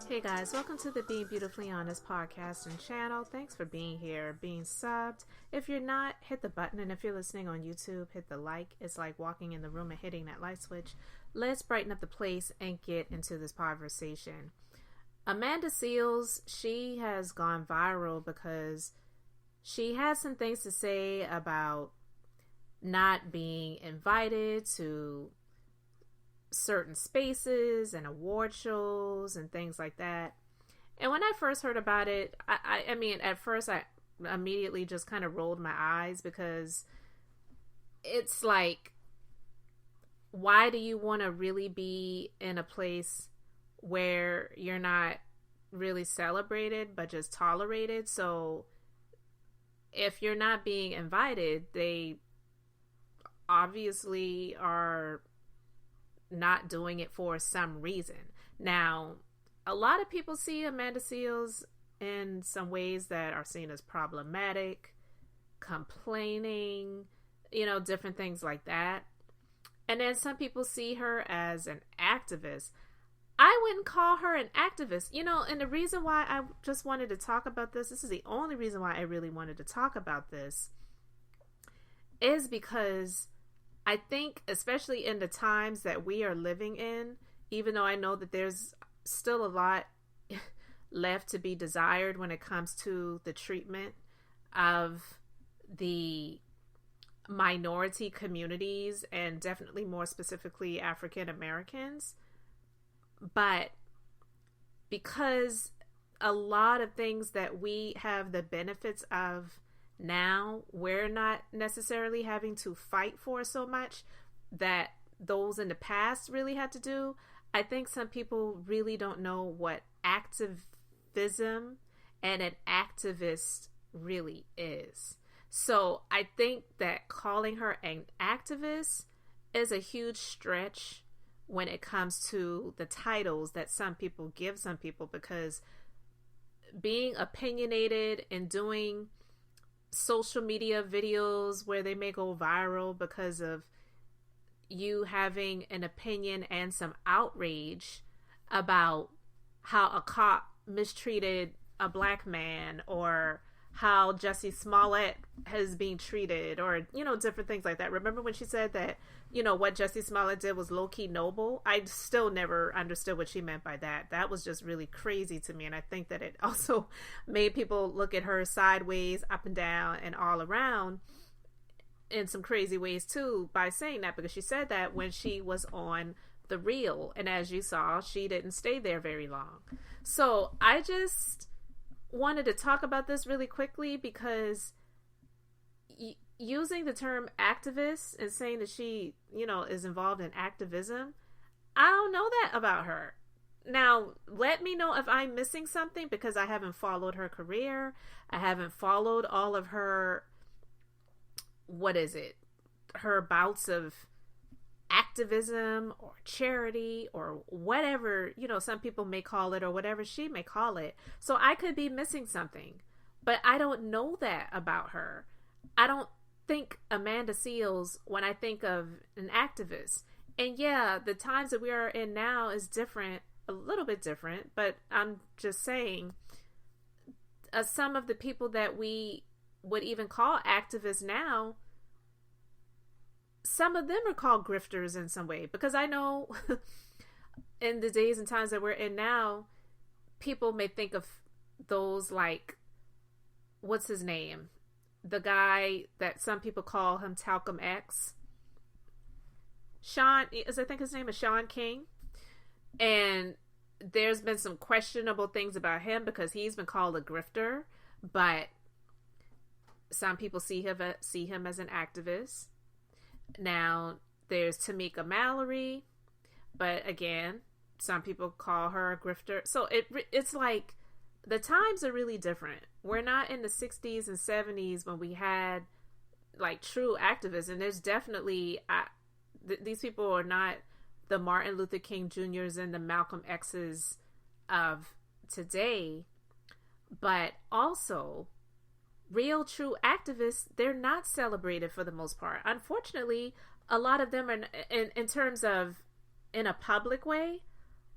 Hey guys, welcome to the Being Beautifully Honest podcast and channel. Thanks for being here, being subbed. If you're not, hit the button, and if you're listening on YouTube, hit the like. It's like walking in the room and hitting that light switch. Let's brighten up the place and get into this conversation. Amandaseales, she has gone viral because she has some things to say about not being invited to certain spaces and award shows and things like that. And when I first heard about it, I mean, at first I immediately just kind of rolled my eyes because it's like, why do you want to really be in a place where you're not really celebrated but just tolerated? So if you're not being invited, they obviously are not doing it for some reason. Now, a lot of people see amandaseales in some ways that are seen as problematic, complaining, different things like that. And then some people see her as an activist. I wouldn't call her an activist, and the reason why I just wanted to talk about this is the only reason why I really wanted to talk about this, is because I think, especially in the times that we are living in, even though I know that there's still a lot left to be desired when it comes to the treatment of the minority communities, and definitely more specifically African Americans. But because a lot of things that we have the benefits of now, we're not necessarily having to fight for so much that those in the past really had to do. I think some people really don't know what activism and an activist really is. So I think that calling her an activist is a huge stretch when it comes to the titles that some people give some people, because being opinionated and doing social media videos where they may go viral because of you having an opinion and some outrage about how a cop mistreated a black man, or how Jussie Smollett has been treated, or different things like that. Remember when she said that what Jussie Smollett did was low-key noble? I still never understood what she meant by that. That was just really crazy to me, and I think that it also made people look at her sideways, up and down, and all around in some crazy ways too by saying that, because she said that when she was on The Real, and as you saw, she didn't stay there very long. So I just wanted to talk about this really quickly, because using the term activist and saying that she, is involved in activism, I don't know that about her. Now, let me know if I'm missing something, because I haven't followed her career. I haven't followed all of her, her bouts of activism or charity or whatever, some people may call it, or whatever she may call it. So I could be missing something, but I don't know that about her. I don't think amandaseales when I think of an activist. And yeah, the times that we are in now is different, a little bit different, but I'm just saying some of the people that we would even call activists now, some of them are called grifters in some way, because I know in the days and times that we're in now, people may think of those like, what's his name? The guy that some people call him Talcum X. I think his name is Sean King. And there's been some questionable things about him because he's been called a grifter, but some people see him as an activist. Now, there's Tamika Mallory, but again, some people call her a grifter. So it's like, the times are really different. We're not in the 60s and 70s when we had like true activists, and there's definitely these people are not the Martin Luther King Jr.'s and the Malcolm X's of today, but also real true activists, they're not celebrated for the most part. Unfortunately, a lot of them are in terms of in a public way,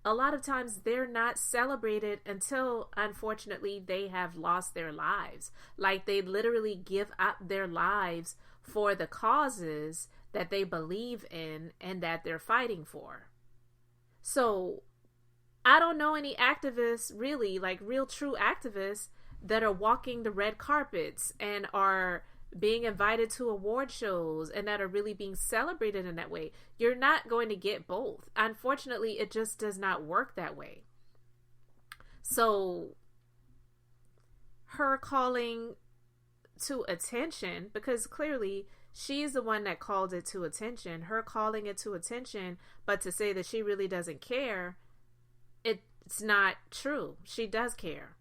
a lot of times they're not celebrated until, unfortunately, they have lost their lives. Like, they literally give up their lives for the causes that they believe in and that they're fighting for. So I don't know any activists, really, like real true activists, that are walking the red carpets and are being invited to award shows and that are really being celebrated in that way. You're not going to get both. Unfortunately, it just does not work that way. So her calling to attention, because clearly she's the one that called it to attention, her calling it to attention, but to say that she really doesn't care, it's not true. She does care.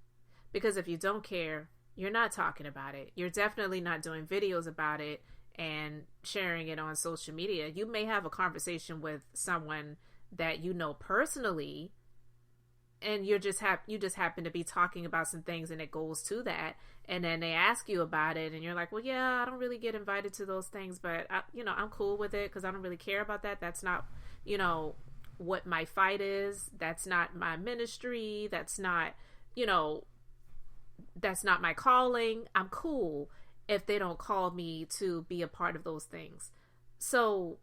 Because if you don't care, you're not talking about it. You're definitely not doing videos about it and sharing it on social media. You may have a conversation with someone that you know personally, and you just happen to be talking about some things, and it goes to that, and then they ask you about it, and you're like, well, yeah, I don't really get invited to those things, but I'm cool with it because I don't really care about that. That's not, what my fight is. That's not my ministry. That's not, that's not my calling. I'm cool if they don't call me to be a part of those things. So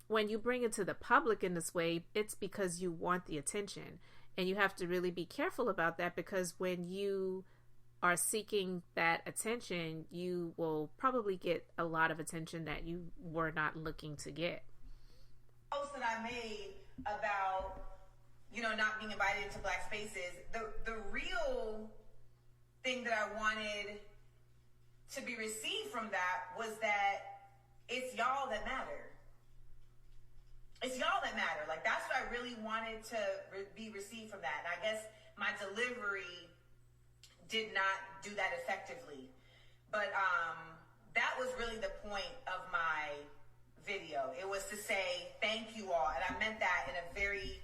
when you bring it to the public in this way, it's because you want the attention. And you have to really be careful about that, because when you are seeking that attention, you will probably get a lot of attention that you were not looking to get. Post that I made about, not being invited into Black spaces, the real thing that I wanted to be received from that was that it's y'all that matter. It's y'all that matter. Like, that's what I really wanted to be received from that. And I guess my delivery did not do that effectively. But that was really the point of my video. It was to say thank you all. And I meant that in a very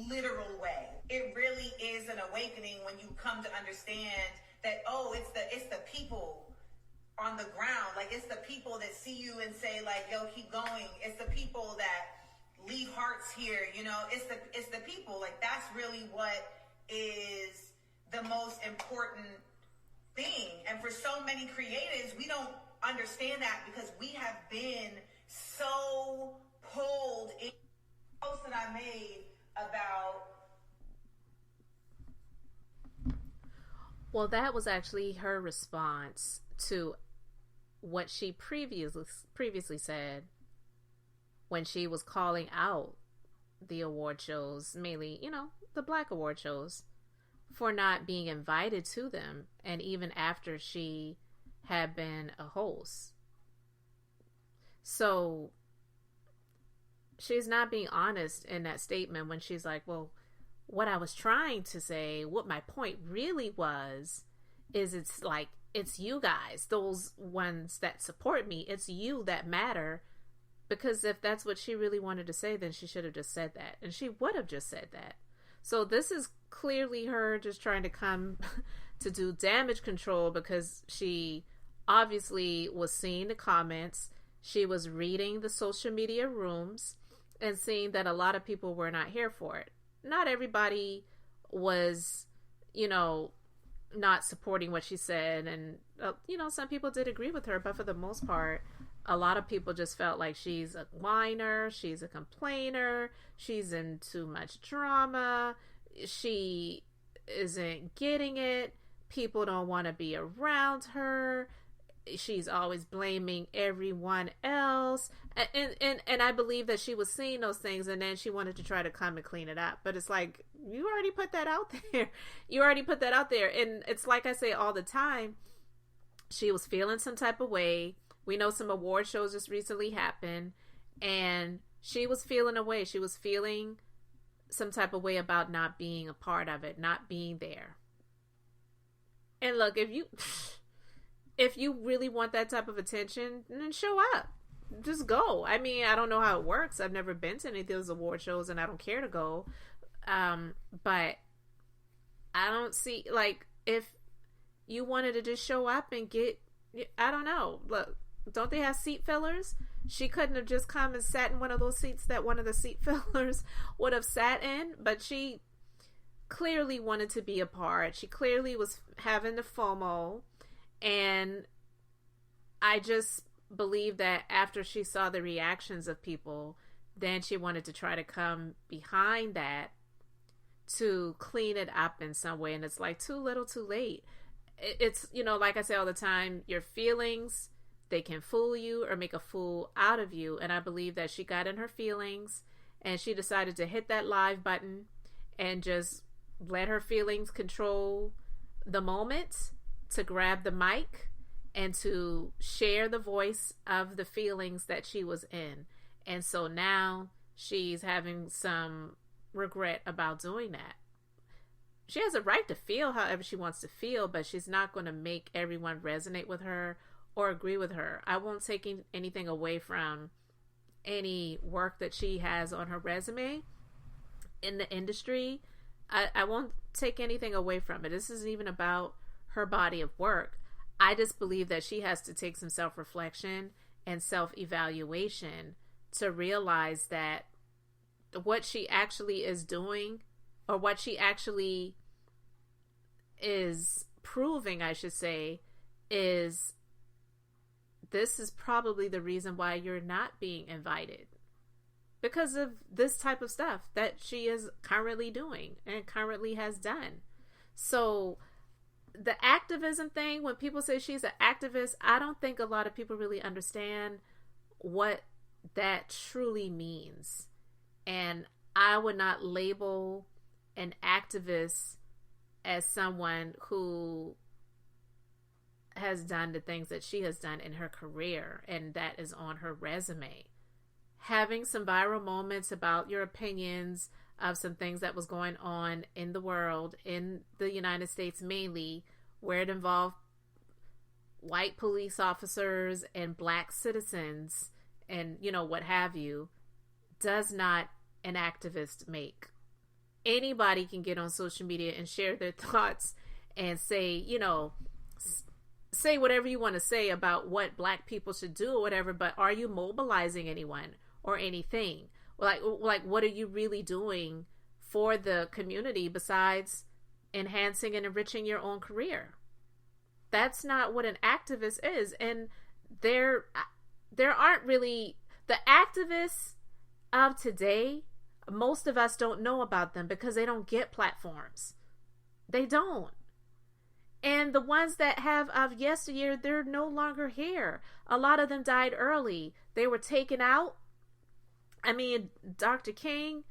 literal way. It really is an awakening when you come to understand that, it's the people on the ground. Like, it's the people that see you and say, like, yo, keep going. It's the people that leave hearts here, it's the people. Like, that's really what is the most important thing. And for so many creatives, we don't understand that, because we have been so pulled in. The post that I made about, well, that was actually her response to what she previously said when she was calling out the award shows, mainly, the Black award shows, for not being invited to them, and even after she had been a host. So she's not being honest in that statement when she's like, well, what I was trying to say, what my point really was, is it's you guys, those ones that support me. It's you that matter. Because if that's what she really wanted to say, then she should have just said that. And she would have just said that. So this is clearly her just trying to come to do damage control, because she obviously was seeing the comments. She was reading the social media rooms and seeing that a lot of people were not here for it. Not everybody was, not supporting what she said. And, some people did agree with her. But for the most part, a lot of people just felt like she's a whiner, she's a complainer, she's in too much drama, she isn't getting it, people don't want to be around her, she's always blaming everyone else. And I believe that she was seeing those things, and then she wanted to try to come and clean it up. But it's like, you already put that out there. And it's like I say all the time, she was feeling some type of way. We know some award shows just recently happened, and she was feeling a way. She was feeling some type of way about not being a part of it, not being there. And look, if you really want that type of attention, then show up. Just go. I mean, I don't know how it works. I've never been to any of those award shows, and I don't care to go. But I don't see, like, if you wanted to just show up and get, I don't know, look, don't they have seat fillers? She couldn't have just come and sat in one of those seats that one of the seat fillers would have sat in, but she clearly wanted to be a part. She clearly was having the FOMO, and I just believe that after she saw the reactions of people, then she wanted to try to come behind that to clean it up in some way. And it's like too little too late. It's, you know, like I say all the time, your feelings, they can fool you or make a fool out of you. And I believe that she got in her feelings and she decided to hit that live button and just let her feelings control the moment, to grab the mic and to share the voice of the feelings that she was in. And so now she's having some regret about doing that. She has a right to feel however she wants to feel, but she's not going to make everyone resonate with her or agree with her. I won't take anything away from any work that she has on her resume in the industry. I won't take anything away from it. This isn't even about her body of work. I just believe that she has to take some self-reflection and self-evaluation to realize that what she actually is doing, or what she actually is proving, I should say, is this is probably the reason why you're not being invited. Because of this type of stuff that she is currently doing and currently has done. So the activism thing, when people say she's an activist, I don't think a lot of people really understand what that truly means. And I would not label an activist as someone who has done the things that she has done in her career and that is on her resume. Having some viral moments about your opinions of some things that was going on in the world, in the United States mainly, where it involved white police officers and black citizens and, you know, what have you, does not an activist make. Anybody can get on social media and share their thoughts and say, you know, say whatever you want to say about what black people should do or whatever, but are you mobilizing anyone or anything? Like what are you really doing for the community besides enhancing and enriching your own career? That's not what an activist is. And there aren't really the activists of today. Most of us don't know about them because they don't get platforms. They don't. And the ones that have of yesteryear, they're no longer here. A lot of them died early. They were taken out. I mean, Dr. King,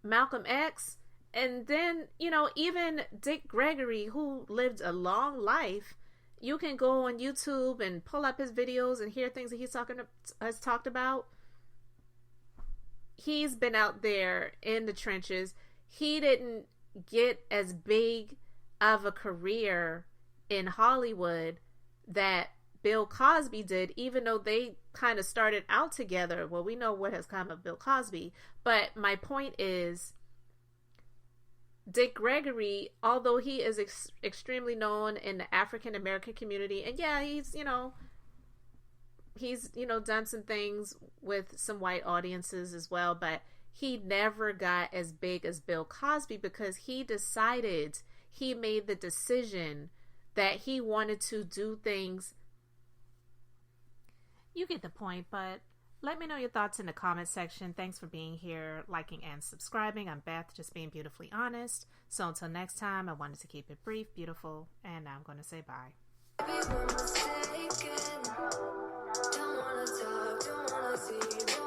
Malcolm X, and then, you know, even Dick Gregory, who lived a long life. You can go on YouTube and pull up his videos and hear things that has talked about. He's been out there in the trenches. He didn't get as big of a career in Hollywood that Bill Cosby did, even though they kind of started out together. Well, we know what has come of Bill Cosby, but my point is, Dick Gregory, although he is extremely known in the African American community, and yeah, he's done some things with some white audiences as well, but he never got as big as Bill Cosby because he made the decision that he wanted to do things. You get the point, but let me know your thoughts in the comment section. Thanks for being here, liking and subscribing. I'm Beth, just being beautifully honest. So until next time, I wanted to keep it brief, beautiful, and now I'm going to say bye. Don't wanna talk, don't wanna see.